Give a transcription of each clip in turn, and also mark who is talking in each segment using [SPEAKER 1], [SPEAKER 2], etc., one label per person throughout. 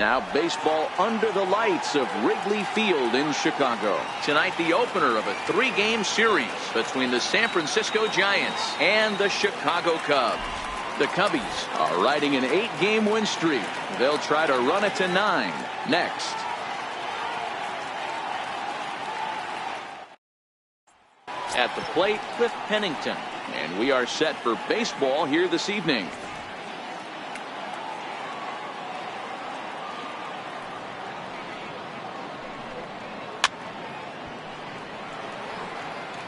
[SPEAKER 1] Now baseball under the lights of Wrigley Field in Chicago. Tonight the opener of a 3-game series between the San Francisco Giants and the Chicago Cubs. The Cubbies are riding an 8-game win streak. They'll try to run it to 9 next. At the plate, Cliff Pennington. And we are set for baseball here this evening.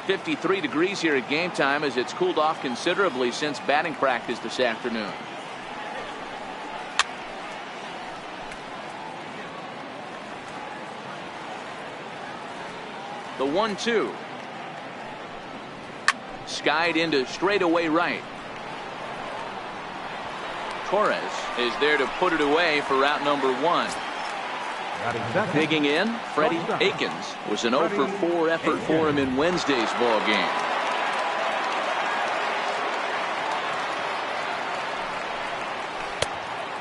[SPEAKER 1] .53 degrees here at game time as it's cooled off considerably since batting practice this afternoon. The 1-2. Skied into straightaway right. Torres is there to put it away for out number 1. Digging in, Freddie Akins was an 0 for 4 effort for him in Wednesday's ball game.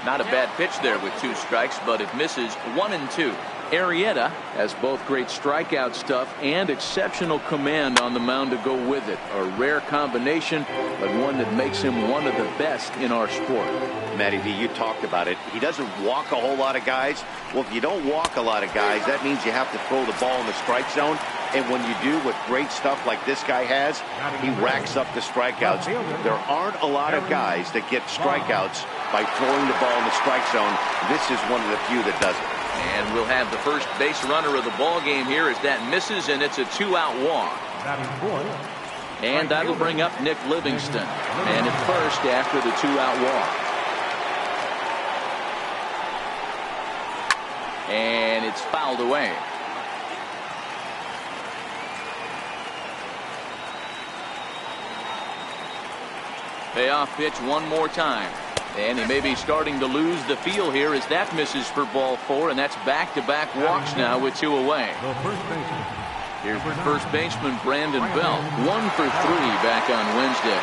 [SPEAKER 1] Not a bad pitch there with 2 strikes, but it misses 1-2. Arrieta has both great strikeout stuff and exceptional command on the mound to go with it. A rare combination, but one that makes him one of the best in our sport.
[SPEAKER 2] Matty V, you talked about it. He doesn't walk a whole lot of guys. Well, if you don't walk a lot of guys, that means you have to throw the ball in the strike zone. And when you do with great stuff like this guy has, he racks up the strikeouts. There aren't a lot of guys that get strikeouts by throwing the ball in the strike zone. This is one of the few that does it.
[SPEAKER 1] And we'll have the first base runner of the ball game here as that misses, and it's a 2-out walk. And that'll bring up Nick Livingston. And at first after the 2-out walk. And it's fouled away. Payoff pitch one more time. And he may be starting to lose the feel here as that misses for ball 4, and that's back-to-back walks now with 2 away. Here's the first baseman, Brandon Belt, 1 for 3 back on Wednesday.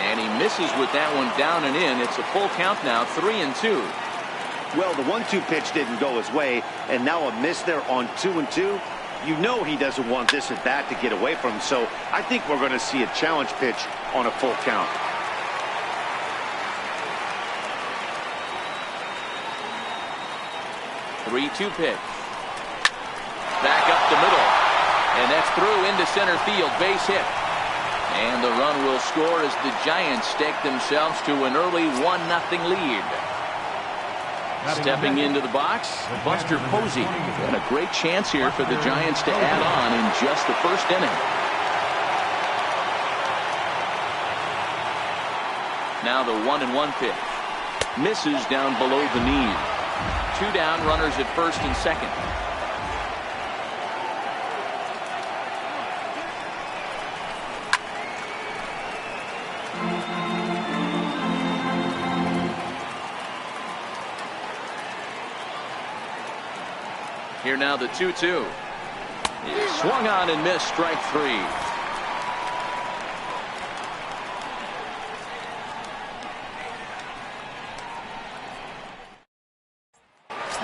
[SPEAKER 1] And he misses with that one down and in. It's a full count now, 3-2.
[SPEAKER 2] Well, the 1-2 pitch didn't go his way, and now a miss there on 2-2. You know he doesn't want this at bat to get away from him, so I think we're going to see a challenge pitch on a full count.
[SPEAKER 1] Three-two pitch. Back up the middle. And that's through into center field. Base hit. And the run will score as the Giants stake themselves to an early 1-0 lead. Stepping into the box, Buster Posey. And a great chance here for the Giants to add on in just the first inning. Now the 1-1 pitch. Misses down below the knee. 2 down, runners at first and second. Here now the 2-2. Swung on and missed, strike 3.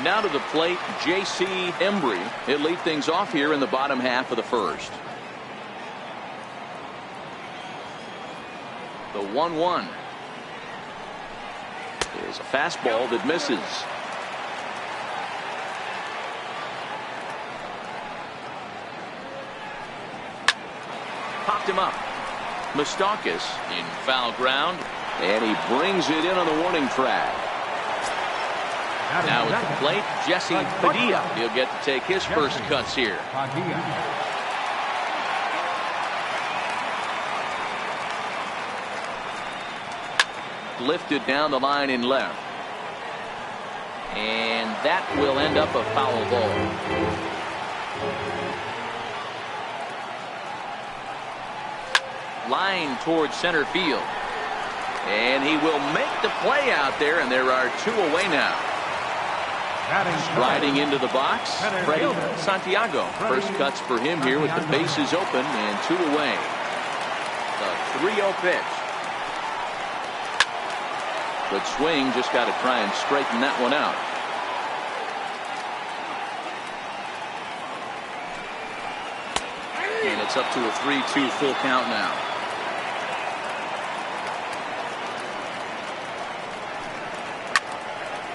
[SPEAKER 1] Now to the plate, J.C. Embry. He'll lead things off here in the bottom half of the first. The 1-1 is a fastball that misses. Popped him up. Moustakas in foul ground, and he brings it in on the warning track. Now at the plate, Jesse Padilla. He'll get to take his first cuts here. Lifted down the line in left. And that will end up a foul ball. Line towards center field. And he will make the play out there, and there are 2 away now. Riding into the box, Freddie Santiago. First cuts for him here with the bases open and 2 away. The 3-0 pitch. Good swing, just got to try and straighten that one out. And it's up to a 3-2 full count now.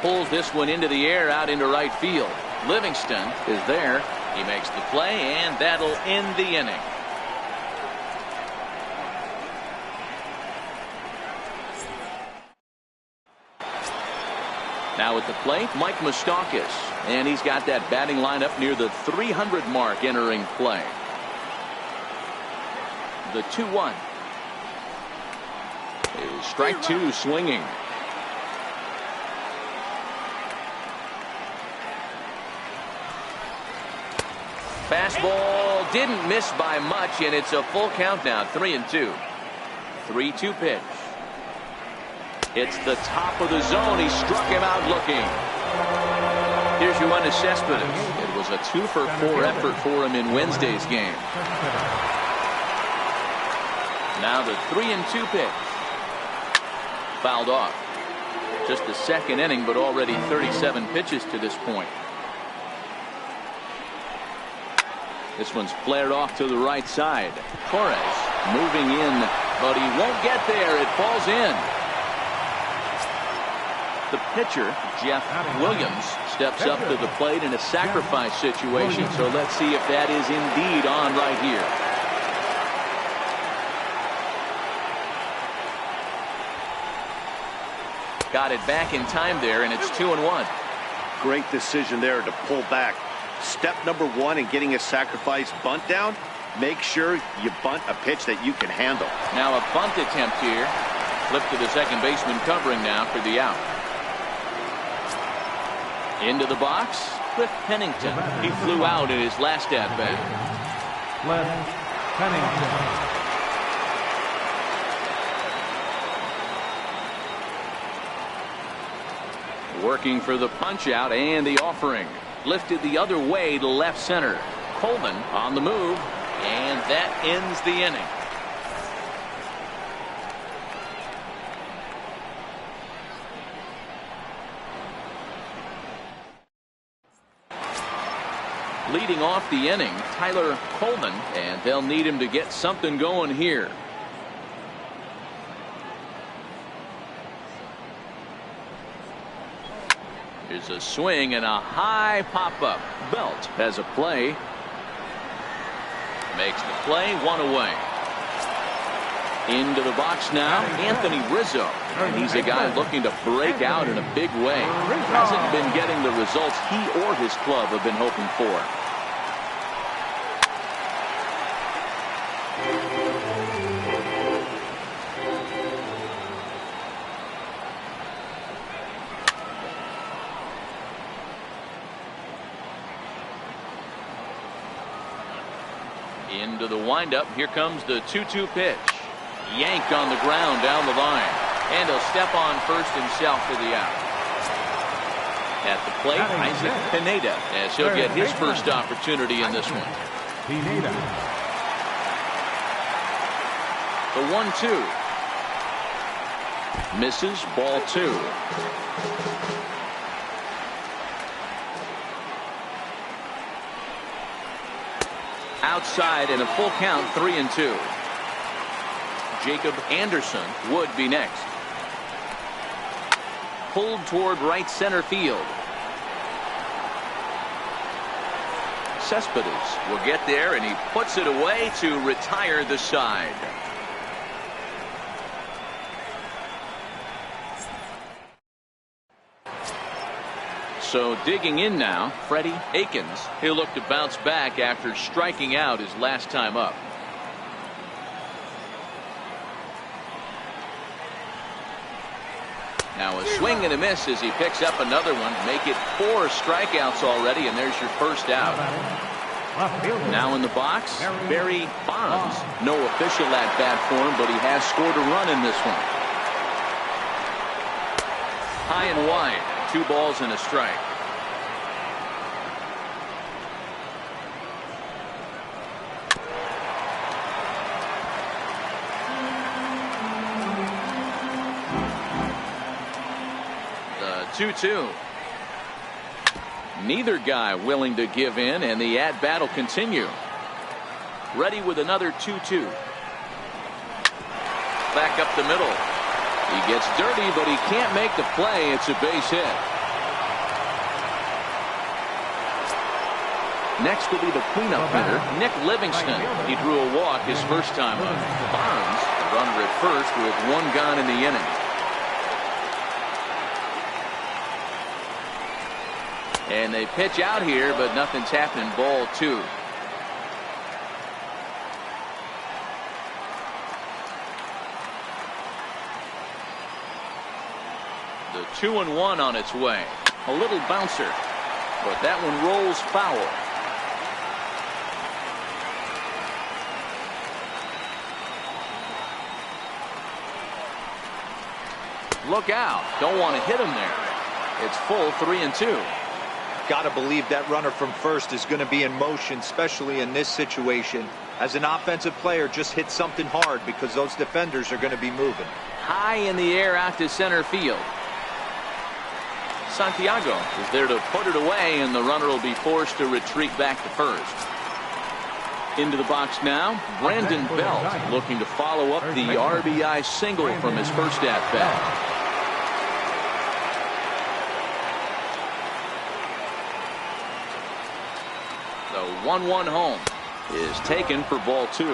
[SPEAKER 1] Pulls this one into the air out into right field. Livingston is there. He makes the play, and that'll end the inning. Now at the plate, Mike Moustakas, and he's got that batting lineup near the 300 mark entering play. The 2-1 is strike two swinging. Fastball didn't miss by much, and it's a full count now. 3-2. 3-2 pitch. It's the top of the zone. He struck him out looking. Here's Yoenis Cespedes. It was a 2-for-4 effort for him in Wednesday's game. Now the 3-2 pitch. Fouled off. Just the second inning, but already 37 pitches to this point. This one's flared off to the right side. Torres moving in, but he won't get there. It falls in. The pitcher, Jeff Williams, steps up to the plate in a sacrifice situation. So let's see if that is indeed on right here. Got it back in time there, and it's 2-1.
[SPEAKER 2] Great decision there to pull back. Step number one in getting a sacrifice bunt down, make sure you bunt a pitch that you can handle.
[SPEAKER 1] Now a bunt attempt here. Flip to the second baseman covering now for the out. Into the box, Cliff Pennington. He flew out in his last at bat.
[SPEAKER 3] Cliff Pennington.
[SPEAKER 1] Working for the punch out and the offering. Lifted the other way to left center. Coleman on the move, and that ends the inning. Leading off the inning, Tyler Coleman, and they'll need him to get something going here. Here's a swing and a high pop-up. Belt has a play. Makes the play, one away. Into the box now, Anthony Rizzo. And he's a guy looking to break out in a big way. Hasn't been getting the results he or his club have been hoping for. Into the windup. Here comes the 2-2 pitch. Yanked on the ground down the line. And he'll step on first himself for the out. At the plate, Isaac Pineda, as he'll get his first opportunity in this one.
[SPEAKER 3] Pineda.
[SPEAKER 1] The 1-2. Misses, ball 2. Outside and a full count, 3-2. Jacob Anderson would be next. Pulled toward right center field. Cespedes will get there, and he puts it away to retire the side. So digging in now, Freddie Akins. He'll look to bounce back after striking out his last time up. Now a swing and a miss as he picks up another one. Make it 4 strikeouts already, and there's your first out. Now in the box, Barry Bonds. No official at bat for him, but he has scored a run in this one. High and wide. 2 balls and a strike. The 2-2. Neither guy willing to give in, and the at-bat will continue. Ready with another 2-2. Back up the middle. He gets dirty, but he can't make the play. It's a base hit. Next will be the cleanup hitter, Nick Livingston. He drew a walk his first time up. Barnes, the runner at first with one gone in the inning. And they pitch out here, but nothing's happening. Ball 2. The 2-1 on its way. A little bouncer, but that one rolls foul. Look out. Don't want to hit him there. It's full 3-2.
[SPEAKER 4] Got to believe that runner from first is going to be in motion, especially in this situation. As an offensive player, just hit something hard because those defenders are going to be moving.
[SPEAKER 1] High in the air out to center field. Santiago is there to put it away, and the runner will be forced to retreat back to first. Into the box now, Brandon Belt looking to follow up the RBI single from his first at-bat. The 1-1 home is taken for ball 2.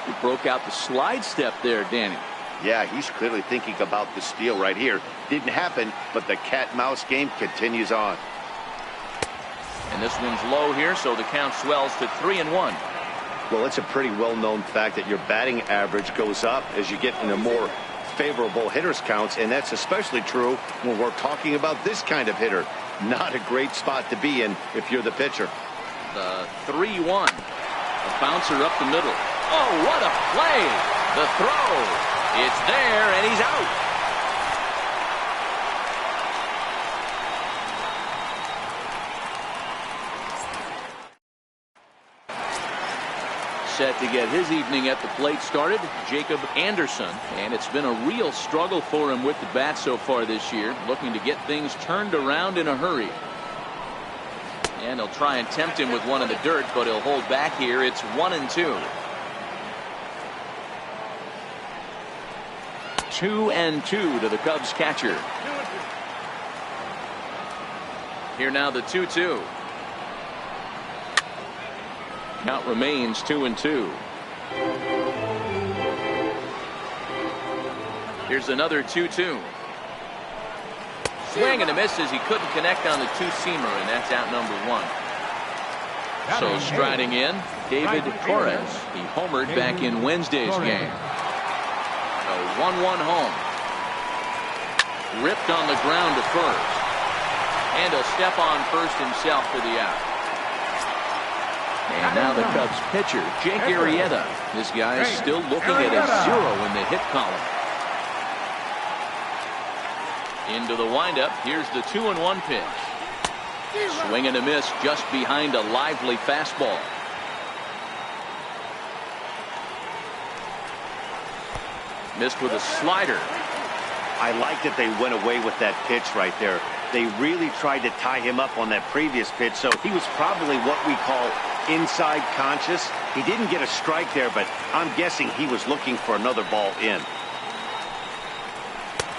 [SPEAKER 1] He broke out the slide step there, Danny.
[SPEAKER 2] Yeah, he's clearly thinking about the steal right here. Didn't happen, but the cat-mouse game continues on.
[SPEAKER 1] And this one's low here, so the count swells to 3-1.
[SPEAKER 2] Well, it's a pretty well-known fact that your batting average goes up as you get into more favorable hitters counts, and that's especially true when we're talking about this kind of hitter. Not a great spot to be in if you're the pitcher.
[SPEAKER 1] The 3-1. A bouncer up the middle. Oh, what a play! The throw. It's there, and he's out. Set to get his evening at the plate started, Jacob Anderson. And it's been a real struggle for him with the bat so far this year, looking to get things turned around in a hurry. And he'll try and tempt him with one in the dirt, but he'll hold back here. It's 1-2. 2-2 to the Cubs catcher. Here now the 2-2. Count remains 2-2. Here's another 2-2. Swing and a miss as he couldn't connect on the two-seamer, and that's out number 1. So striding in, David Torres. He homered back in Wednesday's game. A 1-1 home. Ripped on the ground to first. And he'll step on first himself for the out. And now the Cubs pitcher, Jake Arrieta. This guy is still looking at a 0 in the hit column. Into the windup. Here's the 2-1 pitch. Swing and a miss just behind a lively fastball. Missed with a slider.
[SPEAKER 2] I like that they went away with that pitch right there. They really tried to tie him up on that previous pitch, so he was probably what we call inside conscious. He didn't get a strike there, but I'm guessing he was looking for another ball in.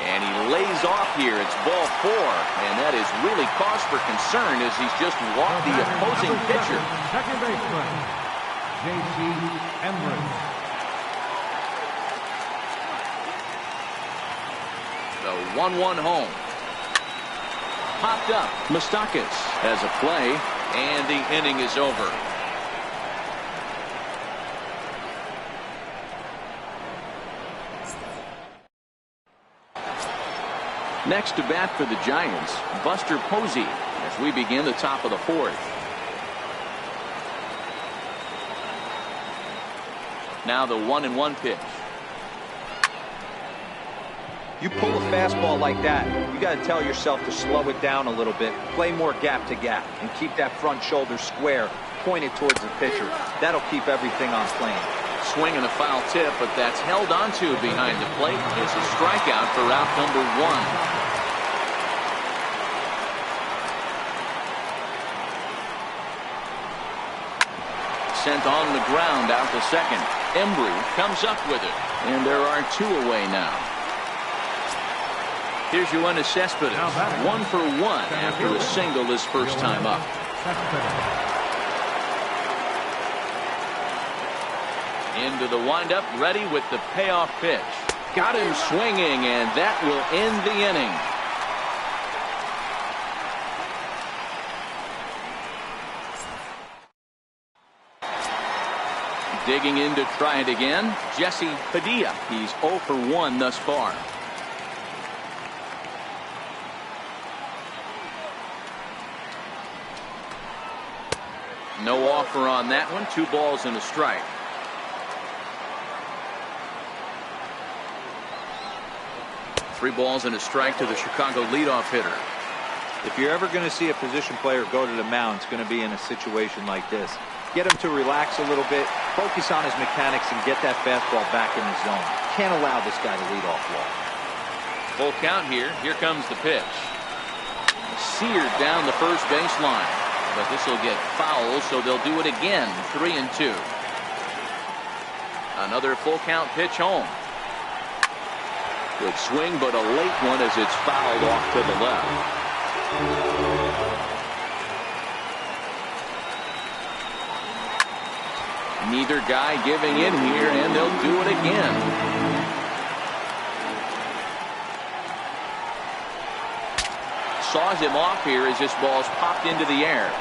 [SPEAKER 1] And he lays off here. It's ball 4, and that is really cause for concern as he's just walked the opposing pitcher.
[SPEAKER 3] Second baseman, J.C. Emrich.
[SPEAKER 1] The 1-1 home. Popped up. Moustakas has a play, and the inning is over. Next to bat for the Giants, Buster Posey, as we begin the top of the 4th. Now the 1-1 pitch.
[SPEAKER 4] You pull a fastball like that, you got to tell yourself to slow it down a little bit, play more gap to gap, and keep that front shoulder square, pointed towards the pitcher. That'll keep everything on plane.
[SPEAKER 1] Swing and a foul tip, but that's held onto behind the plate. It's a strikeout for out number 1. sent on the ground out to second. Embry comes up with it, and there are 2 away now. Here's Yoenis Cespedes, 1 for 1 after a single his first time up. Into the windup, ready with the payoff pitch. Got him swinging, and that will end the inning. Digging in to try it again, Jesse Padilla. He's 0 for 1 thus far. No offer on that one. 2 balls and a strike. Three balls and a strike to the Chicago leadoff hitter.
[SPEAKER 4] If you're ever going to see a position player go to the mound, it's going to be in a situation like this. Get him to relax a little bit, focus on his mechanics, and get that fastball back in the zone. Can't allow this guy to lead off walk.
[SPEAKER 1] Full count here. Here comes the pitch. Seared down the first baseline. But this will get foul, so they'll do it again. 3-2. Another full count pitch home. Good swing, but a late one as it's fouled off to the left. Neither guy giving in here, and they'll do it again. Saws him off here as this ball's popped into the air.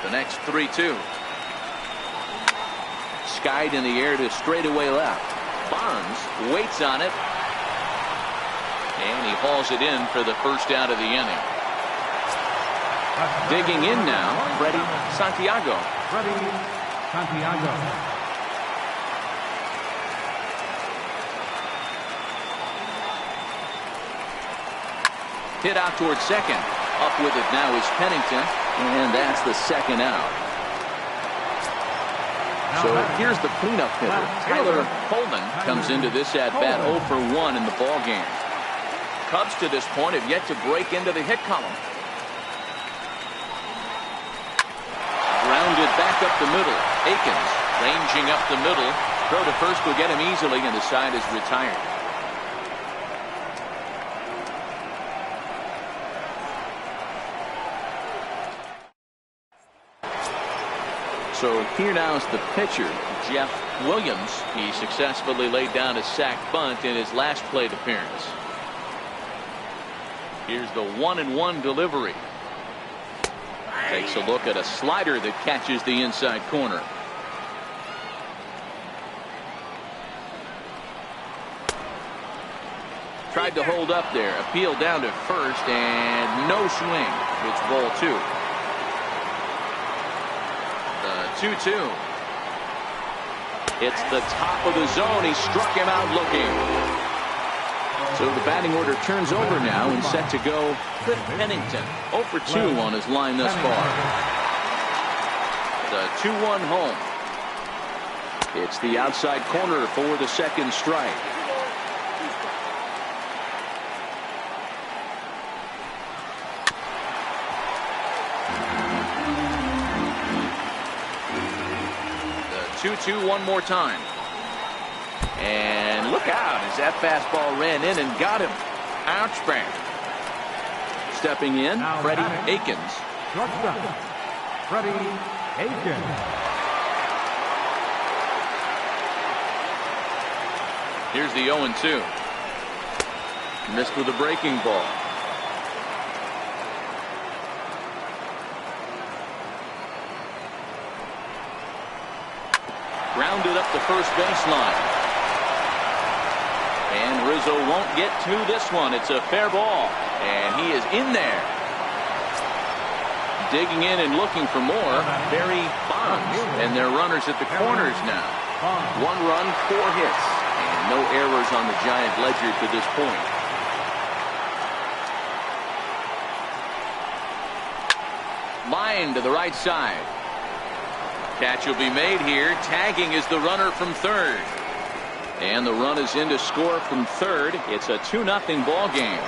[SPEAKER 1] The next 3-2. Skied in the air to straightaway left. Barnes waits on it. And he hauls it in for the first out of the inning. Digging in now, Freddie Santiago.
[SPEAKER 3] Freddie Santiago.
[SPEAKER 1] Hit out towards second. Up with it now is Pennington. And that's the second out. So here's the cleanup hitter. Tyler Holman comes into this at-bat 0 for 1 in the ballgame. Cubs to this point have yet to break into the hit column. Grounded back up the middle. Akins ranging up the middle. Throw to first will get him easily, and the side is retired. So here now is the pitcher, Jeff Williams. He successfully laid down a sac bunt in his last plate appearance. Here's the 1-1 delivery. Takes a look at a slider that catches the inside corner. Tried to hold up there. Appeal down to first, and no swing. It's ball 2. 2-2. It's the top of the zone. He struck him out looking. So the batting order turns over now and set to go Cliff Pennington. 0 for 2 on his line thus far. The 2-1 home. It's the outside corner for the second strike. The 2-2 one more time. And look out as that fastball ran in and got him. Ouchback. Stepping in, Freddie Akins.
[SPEAKER 3] Shortstop, Freddie Akins.
[SPEAKER 1] Here's the 0-2. Missed with a breaking ball. Grounded up the first baseline. And Rizzo won't get to this one. It's a fair ball. And he is in there. Digging in and looking for more. Barry Bonds. And their runners at the corners now. 1 run, 4 hits. And no errors on the Giant ledger to this point. Line to the right side. Catch will be made here. Tagging is the runner from third. And the run is in to score from third. It's a 2-0 ball game.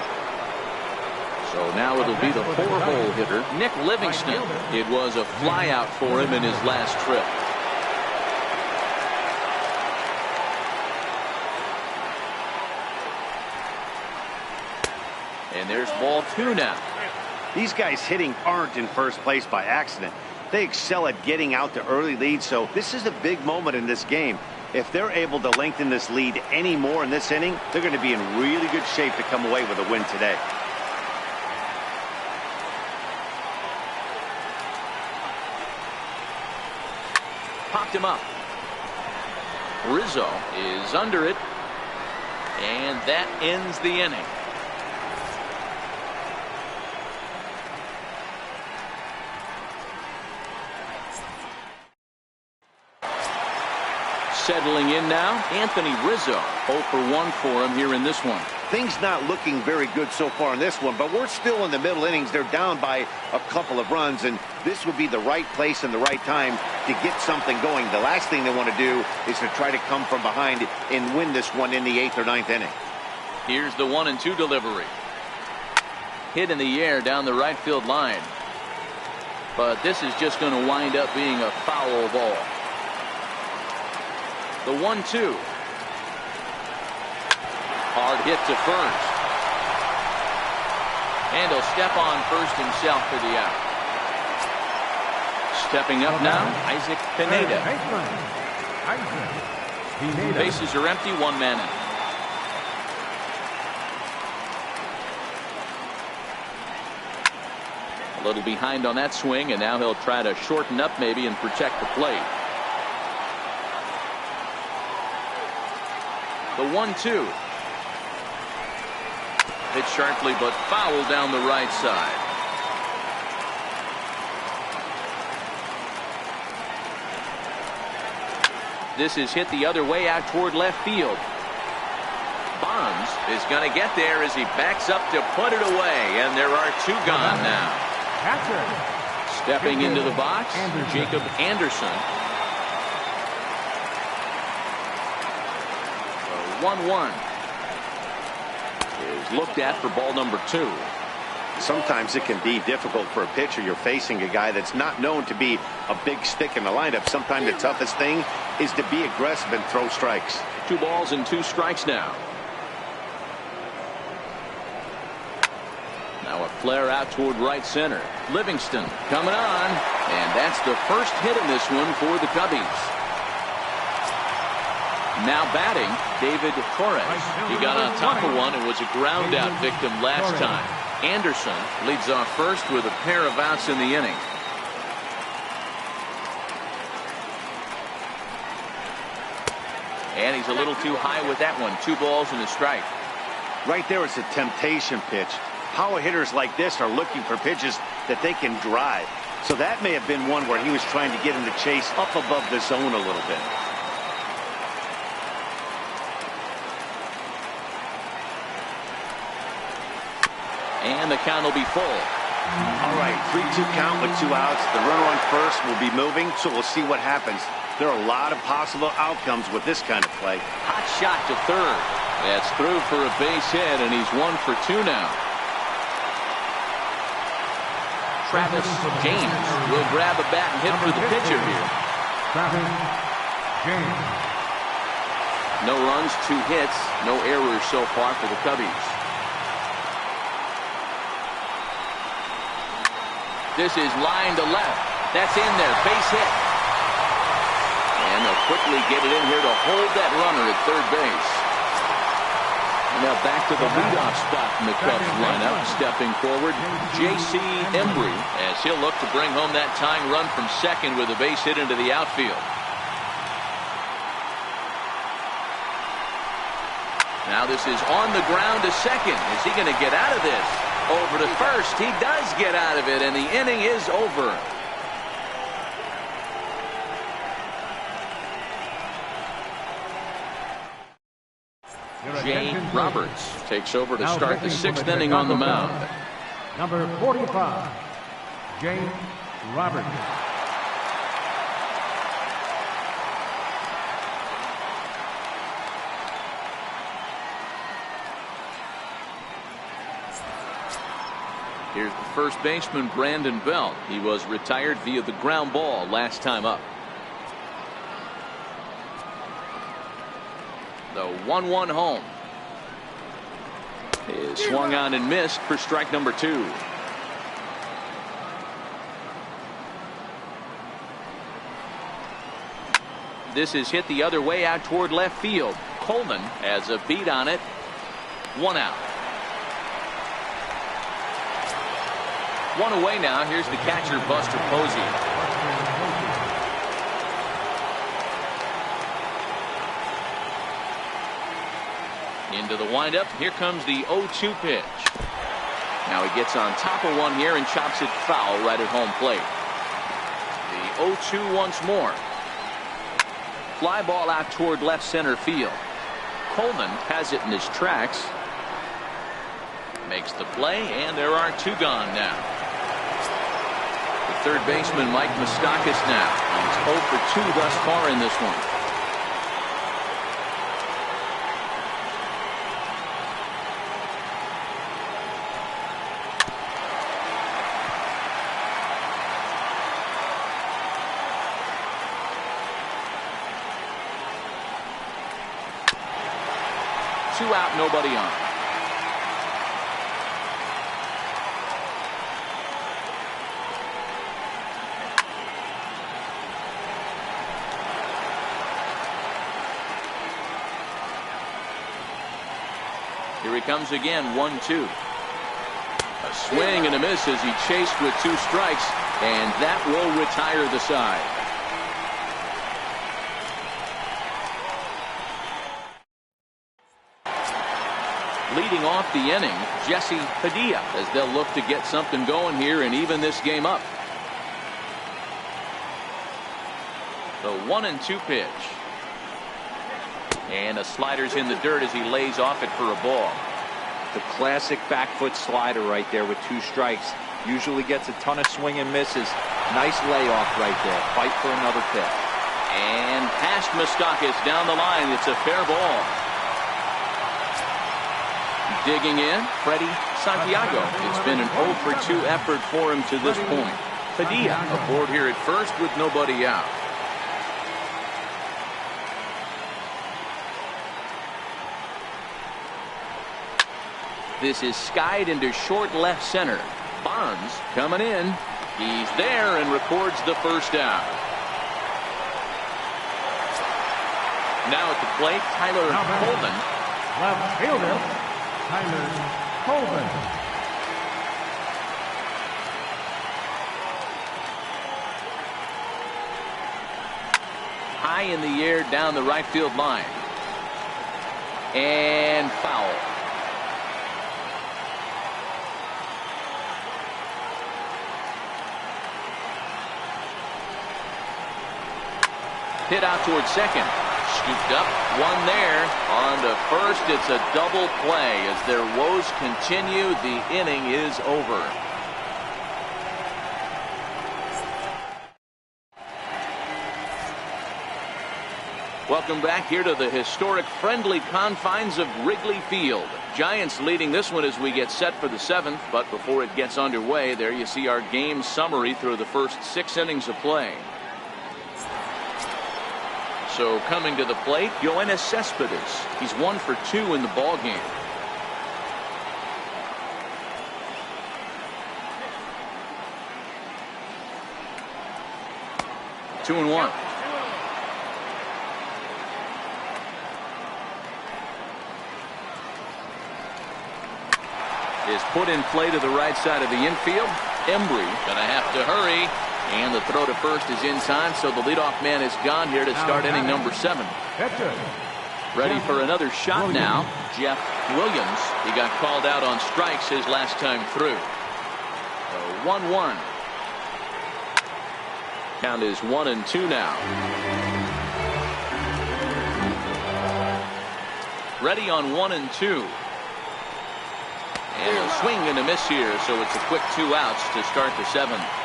[SPEAKER 1] So now it'll be the 4-hole hitter, Nick Livingston. It was a flyout for him in his last trip. And there's ball 2 now.
[SPEAKER 2] These guys hitting aren't in first place by accident. They excel at getting out to early leads, so this is a big moment in this game. If they're able to lengthen this lead any more in this inning, they're going to be in really good shape to come away with a win today.
[SPEAKER 1] Popped him up. Rizzo is under it, and that ends the inning. Settling in now, Anthony Rizzo. 0 for 1 for him here in this one.
[SPEAKER 2] Things not looking very good so far in this one, but we're still in the middle innings. They're down by a couple of runs, and this would be the right place and the right time to get something going. The last thing they want to do is to try to come from behind and win this one in the 8th or 9th inning.
[SPEAKER 1] Here's the 1-2 delivery. Hit in the air down the right field line. But this is just going to wind up being a foul ball. The 1-2. Hard hit to first. And he'll step on first himself for the out. Stepping up now, Isaac Pineda. Bases are empty, 1 man out. A little behind on that swing, and now he'll try to shorten up maybe and protect the plate. The 1-2. Hit sharply, but foul down the right side. This is hit the other way out toward left field. Bonds is going to get there as he backs up to put it away, and there are 2 gone now. Stepping into the box, Jacob Anderson. 1-1 is looked at for ball number 2.
[SPEAKER 2] Sometimes it can be difficult for a pitcher. You're facing a guy that's not known to be a big stick in the lineup. Sometimes the toughest thing is to be aggressive and throw strikes.
[SPEAKER 1] 2 balls and 2 strikes now. Now a flare out toward right center. Livingston coming on, and that's the first hit in this one for the Cubbies. Now batting, David Torres. He got on top of one and was a ground out victim last time. Anderson leads off first with a pair of outs in the inning. And he's a little too high with that one. 2 balls and a strike.
[SPEAKER 2] Right there is a temptation pitch. Power hitters like this are looking for pitches that they can drive. So that may have been one where he was trying to get him to chase up above the zone a little bit.
[SPEAKER 1] And the count will be full.
[SPEAKER 2] All right, 3-2 count with 2 outs. The runner on first will be moving, so we'll see what happens. There are a lot of possible outcomes with this kind of play.
[SPEAKER 1] Hot shot to third. That's through for a base hit, and he's 1 for 2 now. Travis James will grab a bat and hit for the pitcher here.
[SPEAKER 3] Travis James.
[SPEAKER 1] No runs, 2 hits, no errors so far for the Cubbies. This is line to left. That's in there. Base hit. And they'll quickly get it in here to hold that runner at third base. And now back to the leadoff spot in the Cubs lineup. Stepping forward, J.C. Embry, as he'll look to bring home that tying run from second with a base hit into the outfield. Now this is on the ground to second. Is he going to get out of this? Over to first. He does get out of it, and the inning is over. Jay Roberts takes over to start the 6th inning on the mound.
[SPEAKER 3] Number 45, James Roberts.
[SPEAKER 1] Here's the first baseman, Brandon Belt. He was retired via the ground ball last time up. The 1-1 home is swung on and missed for strike number 2. This is hit the other way out toward left field. Coleman has a beat on it. 1 out. 1 away now. Here's the catcher, Buster Posey. Into the windup. Here comes the 0-2 pitch. Now he gets on top of one here and chops it foul right at home plate. The 0-2 once more. Fly ball out toward left center field. Coleman has it in his tracks. Makes the play, and there are 2 gone now. The third baseman, Mike Moustakas, now. He's 0 for 2 thus far in this one. Two out, nobody on. Here he comes again, 1-2. A swing and a miss as he chased with 2 strikes, and that will retire the side. Leading off the inning, Jesse Padilla, as they'll look to get something going here and even this game up. The 1-2 pitch. And a slider's in the dirt as he lays off it for a ball.
[SPEAKER 4] The classic back foot slider right there with 2 strikes. Usually gets a ton of swing and misses. Nice layoff right there. Fight for another pitch.
[SPEAKER 1] And past Moustakas down the line. It's a fair ball. Digging in, Freddie Santiago. It's been an 0 for 2 effort for him to this point. Padilla aboard here at first with nobody out. This is skied into short left center. Bonds coming in. He's there and records the first out. Now at the plate, Tyler Coleman.
[SPEAKER 3] Left fielder, Tyler Coleman.
[SPEAKER 1] High in the air down the right field line. And foul. Hit out towards second. Scooped up, one there. On to first, it's a double play. As their woes continue, the inning is over. Welcome back here to the historic friendly confines of Wrigley Field. Giants leading this one as we get set for the 7th, but before it gets underway, there you see our game summary through the first 6 innings of play. So coming to the plate, Yoenis Cespedes. He's 1 for 2 in the ball game. Two and 1. Is put in play to the right side of the infield. Embry gonna have to hurry. And the throw to first is in time, so the leadoff man is gone here to start inning number 7. Ready for another shot now, Jeff Williams. He got called out on strikes his last time through. 1-1. Count is 1-2 now. Ready on 1-2. And a swing and a miss here, so it's a quick 2 outs to start the 7th.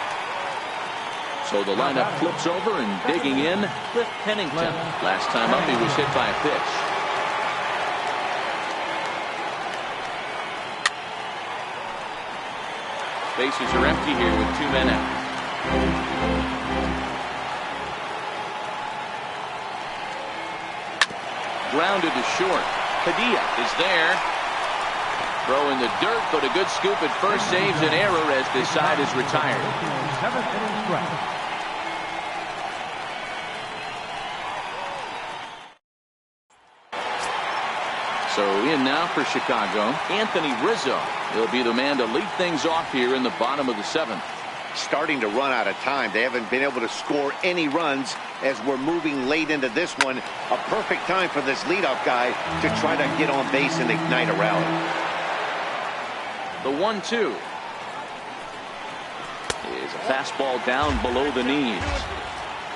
[SPEAKER 1] So the lineup flips over and digging in, Cliff Pennington. Last time up he was hit by a pitch. Bases are empty here with 2 men out. Grounded to short. Padilla is there. Throw in the dirt, but a good scoop at first saves an error as this side is retired.
[SPEAKER 3] 7th inning stretch.
[SPEAKER 1] So in now for Chicago, Anthony Rizzo. He'll be the man to lead things off here in the bottom of the 7th.
[SPEAKER 2] Starting to run out of time. They haven't been able to score any runs as we're moving late into this one. A perfect time for this leadoff guy to try to get on base and ignite a rally.
[SPEAKER 1] The 1-2 is a fastball down below the knees.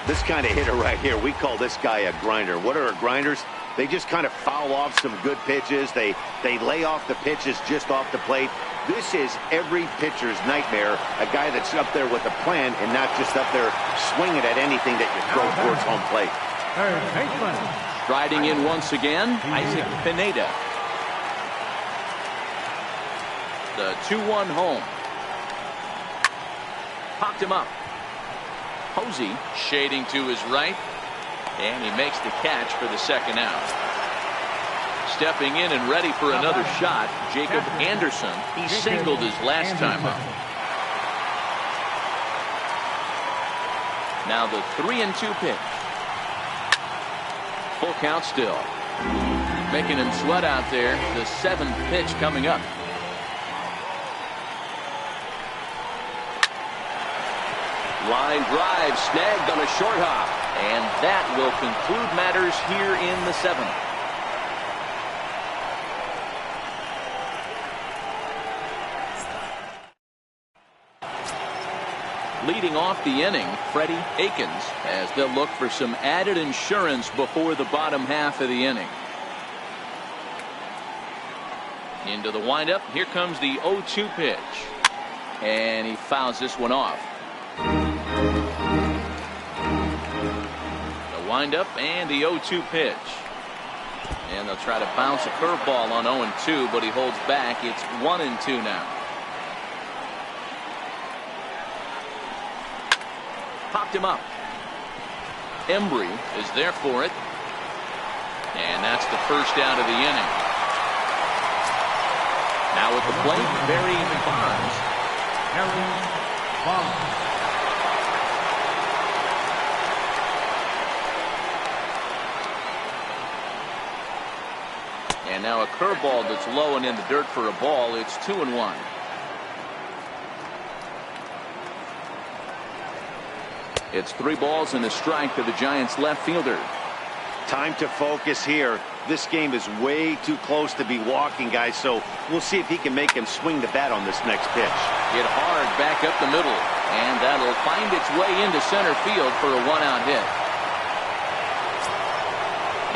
[SPEAKER 2] This kind of hitter right here, we call this guy a grinder. What are grinders? They just kind of foul off some good pitches. They lay off the pitches just off the plate. This is every pitcher's nightmare, a guy that's up there with a plan and not just up there swinging at anything that you throw towards home plate.
[SPEAKER 3] Third baseman.
[SPEAKER 1] Striding in once again, Isaac Pineda. The 2-1 home. Popped him up. Posey shading to his right, and he makes the catch for the second out. Stepping in and ready for another shot, Jacob Anderson. He singled his last time up. Now the 3-2 pitch. Full count still. Making him sweat out there. The 7th pitch coming up. Line drive snagged on a short hop. And that will conclude matters here in the 7th. Leading off the inning, Freddie Akins, as they'll look for some added insurance before the bottom half of the inning. Into the windup. Here comes the 0-2 pitch. And he fouls this one off. The windup and the 0-2 pitch. And they'll try to bounce a curveball on 0-2, but he holds back. It's 1-2 now. Popped him up. Embry is there for it. And that's the first out of the inning. Now at the plate, Barry Bonds. And now a curveball that's low and in the dirt for a ball. It's 2-1. It's 3 balls and a strike to the Giants left fielder.
[SPEAKER 2] Time to focus here. This game is way too close to be walking, guys, so we'll see if he can make him swing the bat on this next pitch.
[SPEAKER 1] Hit hard back up the middle, and that'll find its way into center field for a 1-out hit.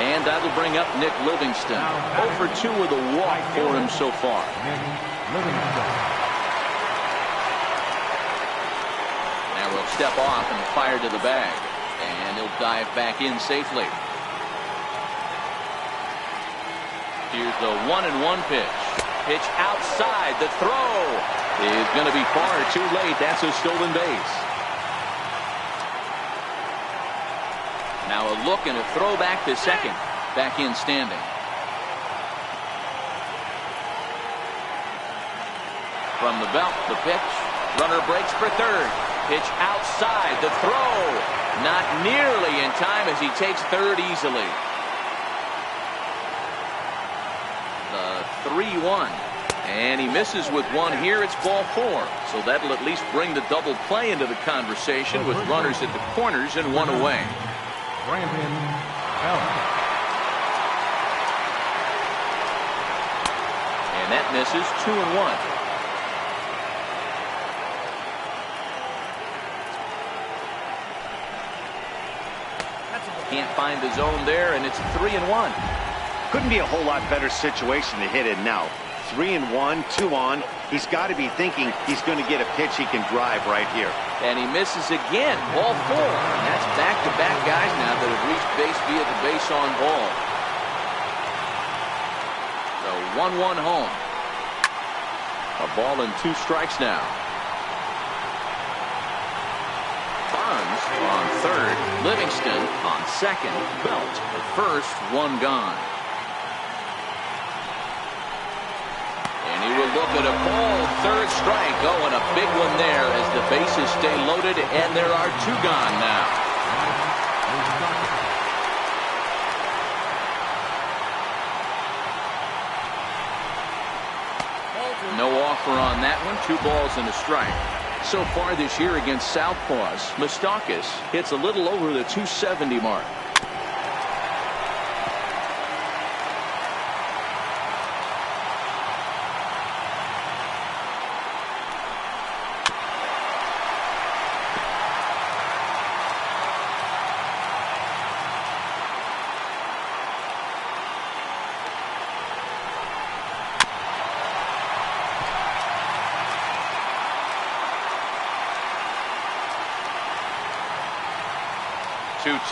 [SPEAKER 1] And that'll bring up Nick Livingston. 0 for 2 with a walk for him so far. Now we'll step off and fire to the bag, and he'll dive back in safely. Here's the 1-1 pitch. Pitch outside. The throw is going to be far too late. That's a stolen base. Now a look and a throw back to second. Back in standing. From the belt, the pitch. Runner breaks for third. Pitch outside. The throw. Not nearly in time as he takes third easily. 3-1, and he misses with one here. It's ball 4, so that'll at least bring the double play into the conversation with runners at the corners and one away. And that misses. 2-1. Can't find the zone there, and it's 3-1.
[SPEAKER 2] Couldn't be a whole lot better situation to hit in now. 3-1, 2 on. He's got to be thinking he's going to get a pitch he can drive right here.
[SPEAKER 1] And he misses again. Ball 4. And that's back-to-back guys now that have reached base via the base on ball. So 1-1 home. A ball and 2 strikes now. runs on third, Livingston on second, Belt at first, one gone. And he will look at a ball, third strike. Oh, and a big one there as the bases stay loaded, and there are two gone now. No offer on that one. 2 balls and a strike. So far this year against Southpaws, Moustakas hits a little over the 270 mark.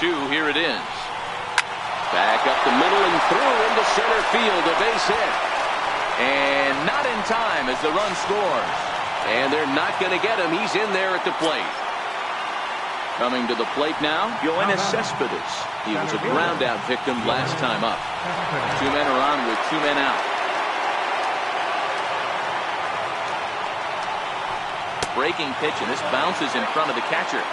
[SPEAKER 1] Here it is. Back up the middle and through into center field. A base hit. And not in time as the run scores. And they're not going to get him. He's in there at the plate. Coming to the plate now, Yoenis Cespedes. He was a ground out victim last time up. 2 men are on with 2 men out. Breaking pitch, and this bounces in front of the catcher.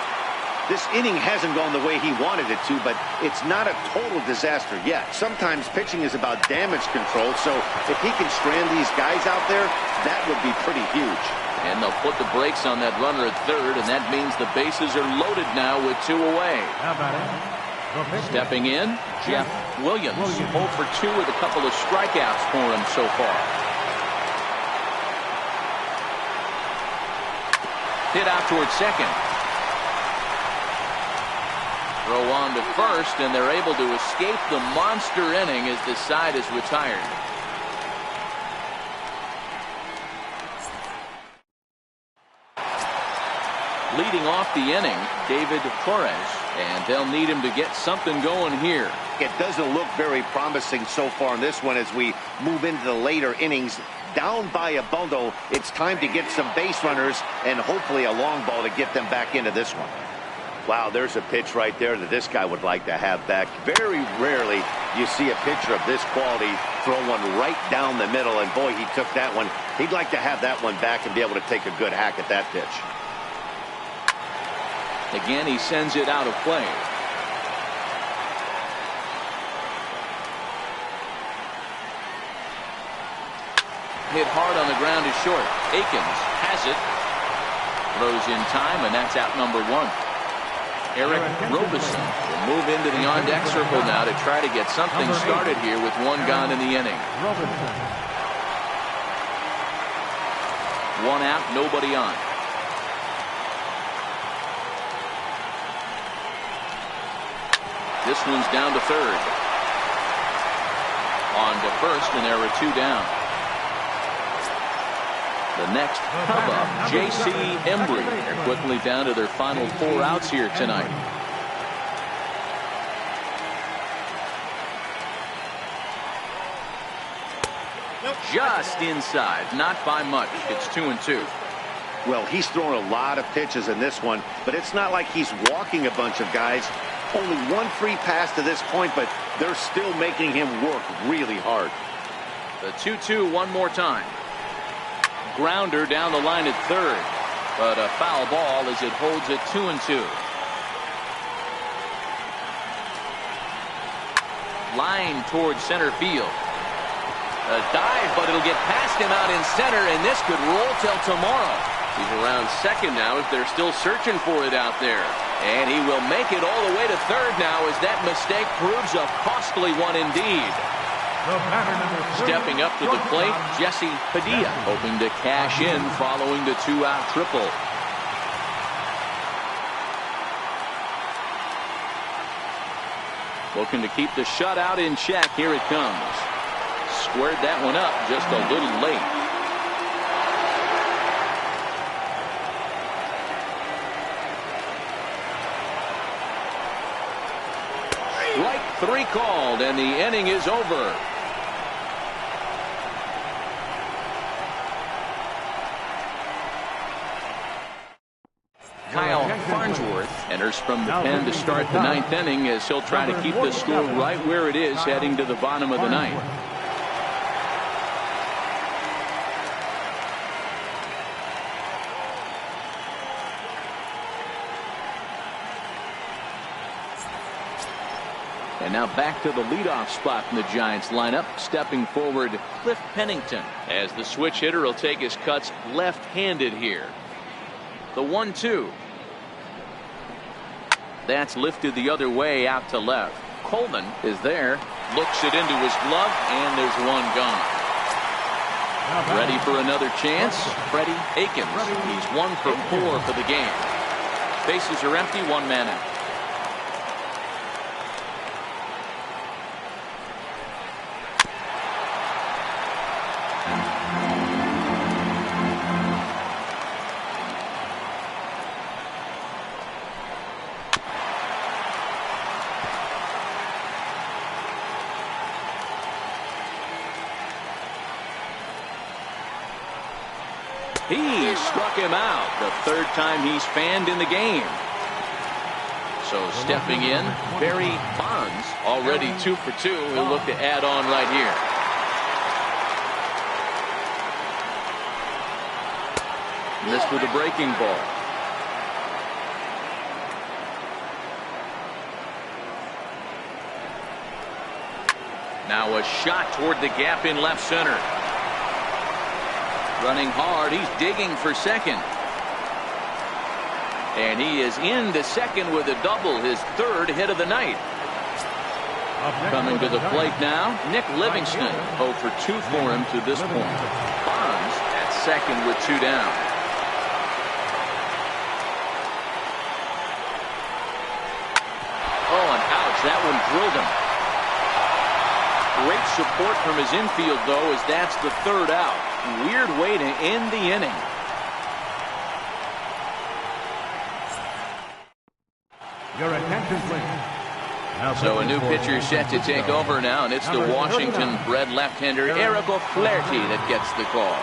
[SPEAKER 2] This inning hasn't gone the way he wanted it to, but it's not a total disaster yet. Sometimes pitching is about damage control, so if he can strand these guys out there, that would be pretty huge.
[SPEAKER 1] And they'll put the brakes on that runner at third, and that means the bases are loaded now with 2 away. Stepping in, Jeff Williams. 0 for 2 with a couple of strikeouts for him so far. Hit out towards second. Throw on to first, and they're able to escape the monster inning as the side is retired. Leading off the inning, David Torres, and they'll need him to get something going here.
[SPEAKER 2] It doesn't look very promising so far in this one as we move into the later innings. Down by a bundle, it's time to get some base runners and hopefully a long ball to get them back into this one. Wow, there's a pitch right there that this guy would like to have back. Very rarely you see a pitcher of this quality throw one right down the middle, and boy, he took that one. He'd like to have that one back and be able to take a good hack at that pitch.
[SPEAKER 1] Again, he sends it out of play. Hit hard on the ground is short. Akins has it. Throws in time, and that's out number 1. Eric Robeson will move into the on-deck circle now to try to get something started here with 1 gone in the inning. 1 out, nobody on. This one's down to third. On to first, and there are 2 down. The next Cub up, J.C. Embry. They're quickly down to their final 4 outs here tonight. Just inside, not by much. It's 2-2.
[SPEAKER 2] Well, he's thrown a lot of pitches in this one, but it's not like he's walking a bunch of guys. Only 1 free pass to this point, but they're still making him work really hard.
[SPEAKER 1] The 2-2 one more time. Grounder down the line at third, but a foul ball as it holds it 2-2. Line towards center field. A dive, but it'll get past him out in center, and this could roll till tomorrow. He's around second now if they're still searching for it out there. And he will make it all the way to third now as that mistake proves a costly one indeed. Stepping up to the plate, Jesse Padilla, hoping to cash in following the 2-out triple. Looking to keep the shutout in check. Here it comes. Squared that one up just a little late. Strike 3 called, and the inning is over. Kyle Farnsworth enters from the pen to start the ninth inning, as he'll try to keep the score right where it is heading to the bottom of the ninth. And now back to the leadoff spot in the Giants lineup. Stepping forward, Cliff Pennington, as the switch hitter will take his cuts left-handed here. The 1-2. That's lifted the other way out to left. Coleman is there, looks it into his glove, and there's one gone. Ready for another chance, Freddie Akins. He's 1 for 4 for the game. Bases are empty, 1 man out. He struck him out, the 3rd time he's fanned in the game. So stepping in, Barry Bonds, already 2 for 2. He'll look to add on right here. Missed with a breaking ball. Now a shot toward the gap in left center. Running hard, he's digging for second. And he is into second with a double, his 3rd hit of the night. Coming to the plate now, Nick Livingston, 0 for 2 for him to this point. Bonds at second with 2 down. Oh, and ouch, that one drilled him. Great support from his infield, though, as that's the 3rd out. Weird way to end the inning.
[SPEAKER 3] Your attention, please.
[SPEAKER 1] So a new pitcher set to take over now, and it's the Washington-bred left-hander Eric O'Flaherty that gets the call.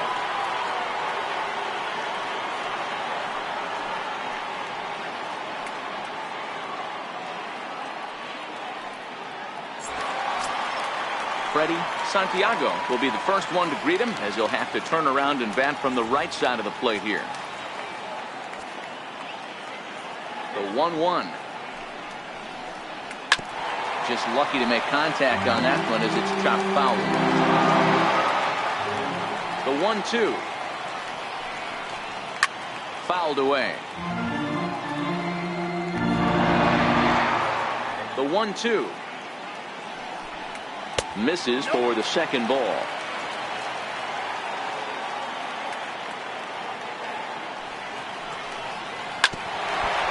[SPEAKER 1] Freddie Santiago will be the first one to greet him, as he'll have to turn around and bat from the right side of the plate here. The 1-1. Just lucky to make contact on that one as it's chopped foul. The 1-2. Fouled away. The 1-2. Misses for the second ball.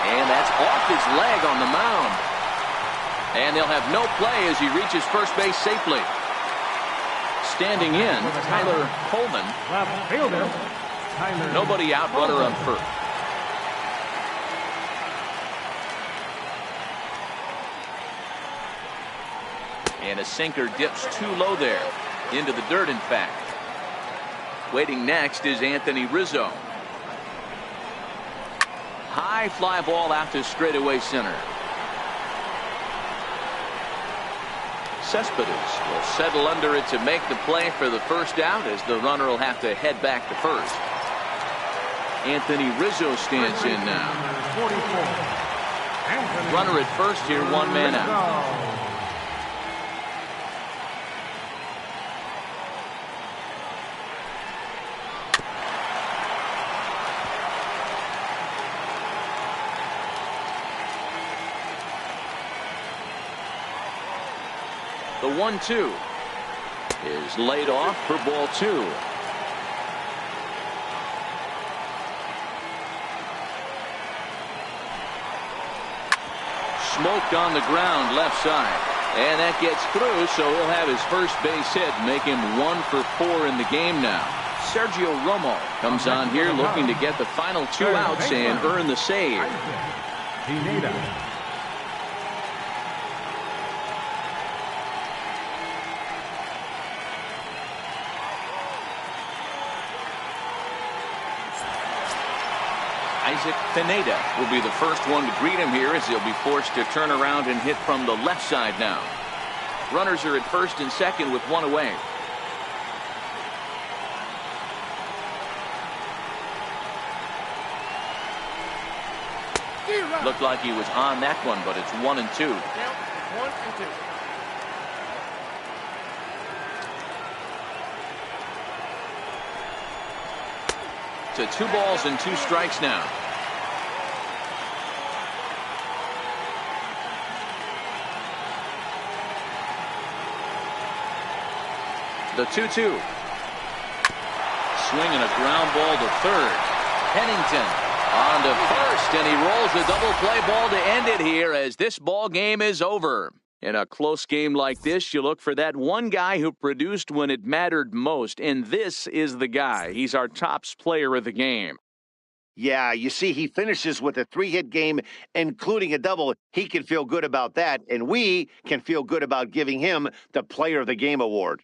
[SPEAKER 1] And that's off his leg on the mound. And they'll have no play as he reaches first base safely. Standing in, Tyler Coleman.
[SPEAKER 3] Left fielder, Tyler.
[SPEAKER 1] Nobody out, runner on first. And a sinker dips too low there. Into the dirt, in fact. Waiting next is Anthony Rizzo. High fly ball out to straightaway center. Cespedes will settle under it to make the play for the first out, as the runner will have to head back to first. Anthony Rizzo stands in now. Runner at first here, 1 man out. The 1-2 is laid off for ball 2. Smoked on the ground left side. And that gets through, so he'll have his first base hit, make him 1 for 4 in the game now. Sergio Romo comes on here looking to get the final 2 outs and earn the save. Isaac Pineda will be the first one to greet him here as he'll be forced to turn around and hit from the left side now. Runners are at first and second with one away. Looked like he was on that one, but it's 1-2.
[SPEAKER 5] Count 1-2.
[SPEAKER 1] To 2 balls and 2 strikes now. The 2-2. Swinging a ground ball to third. Pennington on to first, and he rolls the double play ball to end it here as this ball game is over. In a close game like this, you look for that one guy who produced when it mattered most, and this is the guy. He's our tops player of the game.
[SPEAKER 2] Yeah, you see, he finishes with a 3-hit game, including a double. He can feel good about that, and we can feel good about giving him the Player of the Game award.